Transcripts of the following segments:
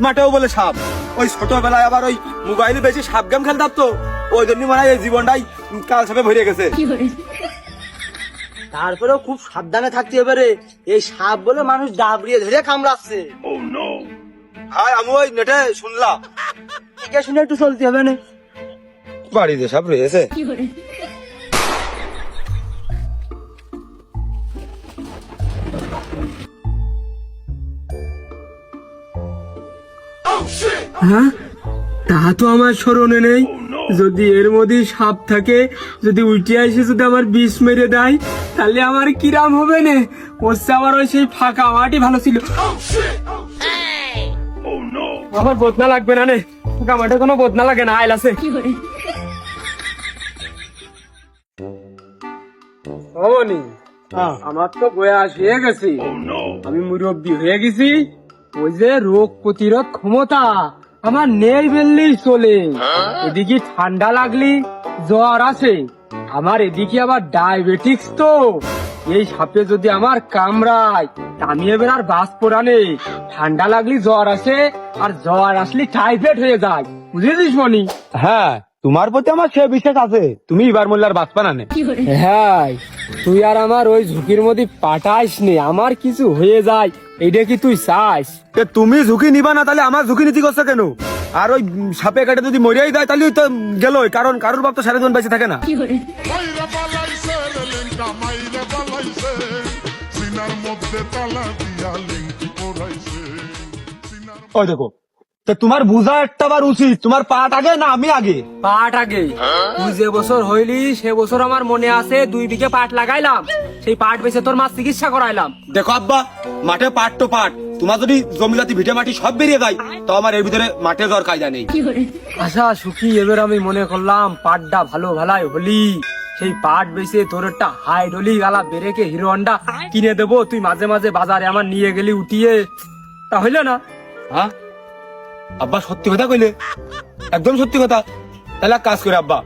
মাঠেও বলে সাপ। ওই ছোটবেলায় আবার ওই মোবাইলে বেশি সাপ গেম খেলতাম তো, ওই জন্য মনে হয় এই জীবনটাই কাল সাপে ভরে গেছে। তারপরেও খুব সাবধানে থাকতে হবে রে, এই সাপ বলে মানুষ ডাবড়িয়ে ধরে কামড়াচ্ছে। হাই আমি ওই নেটে শুনলাম। দেখে শুনে একটু চলতে হবে না। বাড়িতে সাপ রয়েছে। হ্যাঁ, তা তো আমার স্মরণে নেই। যদি এর মধ্যে সাপ থাকে, যদি উঠে এসে যদি আমার বিষ মেরে দেয়, তাহলে আমার কিরাম হবে না? হচ্ছে আমার ওই সেই ফাঁকা মাটি ভালো ছিল। আমার বদনা লাগবে না নে, ফাঁকা মাঠে কোনো বদনা লাগে না, আইল আছে। অবনি, আমার তো বয়স হয়ে গেছে, আমি মুরব্বী হয়ে গেছি। ওই যে রোগ প্রতিরোধ ক্ষমতা আমার নেই বললেই চলে। এদিকে ঠান্ডা লাগলি জ্বর আছে, আমার এদিকে আবার ডায়াবেটিক্স। তো এই সাপে যদি আমার কামড়ায়, আমি এবার আর বাস পোড়ানে। ঠান্ডা লাগলি জ্বর আসে, আর জ্বর আসলে টাইফয়েড হয়ে যায়, বুঝেছিস মনি? হ্যাঁ, তোমার প্রতি আমার সে বিশ্বাস আছে, তুমি এবার মোল্লার বাঁচবা না। হ্যাঁ, তুই আর আমার ওই ঝুঁকির মধ্যে পাঠাইস নে, আমার কিছু হয়ে যায় এইটা কি তুই চাস? তুমি ঝুঁকি নিবা না, তাহলে আমার ঝুঁকি নীতি করছো কেন? আর ওই সাপে কাটে যদি মরিয়াই দেয় তাহলে তো গেলই, কারণ কারোর বাপ তো সারা জীবন বেঁচে থাকে না। মাইরা বালাইছে রে লেঙ্কা মাইরা বালাইছে সিনার মধ্যে তালা দিয়া লিঙ্কি পড়াইছে ওই দেখো, তো তোমার বুঝা একটা বার উচিত, তোমার পাট আগে না আমি আগে? পাট আগে। তুই যে বছর হইলি সে বছর আমার মনে আছে 2 বিঘে পাট লাগাইলাম, সেই পাট বেচে তোর মা চিকিৎসা করাইলাম। দেখো আব্বা, মাঠে পাট তো পাট, তোমার যদি জমিলাতি ভিটে মাটি সব বেরিয়ে যায়, তো আমার এর ভিতরে মাঠে যাওয়ার কায়দা নেই। আশা সুখী এবার আমি মনে করলাম পাটটা ভালো ভালাই হলি, সেই পাট বেচে তোর একটা হাইড্রোলিক গালা বেরেকে হিরো হন্ডা কিনে দেবো, তুই মাঝে মাঝে বাজারে আমার নিয়ে গেলি উঠিয়ে। তা হইলো না? হ্যাঁ আব্বা, সত্যি কথা কইলে, একদম সত্যি কথা। তাহলে এক কাজ করে আব্বা,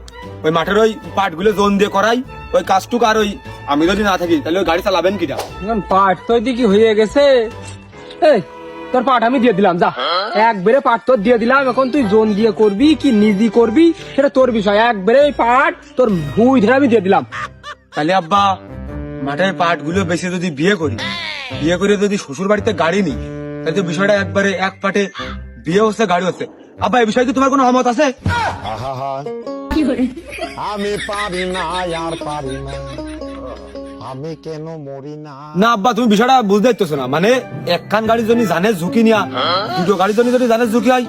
ওই মাঠের ওই পাট গুলো জোন দিয়ে করাই, ওই কাজটুক। আর ওই আমি যদি না থাকি তাহলে ওই গাড়ি চালাবেন কিনা? এখন পাট তো এদিকে হয়ে গেছে। এই, তোর পাট আমি দিয়ে দিলাম, যা একবারে পাট তোর দিয়ে দিলাম। এখন তুই জোন দিয়ে করবি কি নিজে করবি সেটা তোর বিষয়, একবারে এই পাট তোর ভুই ধরে আমি দিয়ে দিলাম। তাহলে আব্বা, মাঠের পাট গুলো বেশি যদি বিয়ে করি, বিয়ে করে যদি শ্বশুর বাড়িতে গাড়ি নিই, তাহলে তো বিষয়টা একবারে এক পাটে বিয়ে হচ্ছে গাড়ি হচ্ছে। আব্বা, এই বিষয়ে কি তোমার কোনো মত আছে? আহা আমি পারি না আর পারি না আমি কেন মরি না। না আব্বা, তুমি বিষয়টা বুঝতে পারতেছো না। মানে একখান গাড়ির জন্য জানে ঝুঁকি নিয়া, দুটো গাড়ির জন্য যদি জানে ঝুঁকি হয়,